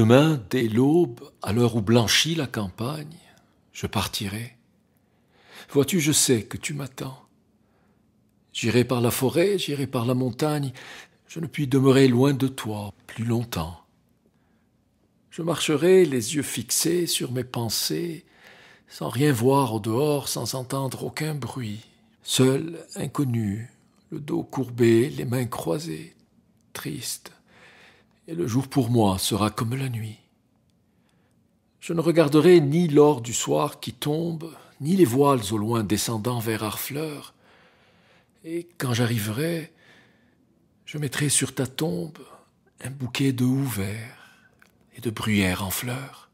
Demain, dès l'aube, à l'heure où blanchit la campagne, je partirai. Vois-tu, je sais que tu m'attends. J'irai par la forêt, j'irai par la montagne, je ne puis demeurer loin de toi plus longtemps. Je marcherai les yeux fixés sur mes pensées, sans rien voir au dehors, sans entendre aucun bruit. Seul, inconnu, le dos courbé, les mains croisées, triste, et le jour pour moi sera comme la nuit. Je ne regarderai ni l'or du soir qui tombe, ni les voiles au loin descendant vers Harfleur, et quand j'arriverai, je mettrai sur ta tombe un bouquet de houx verts et de bruyères en fleurs.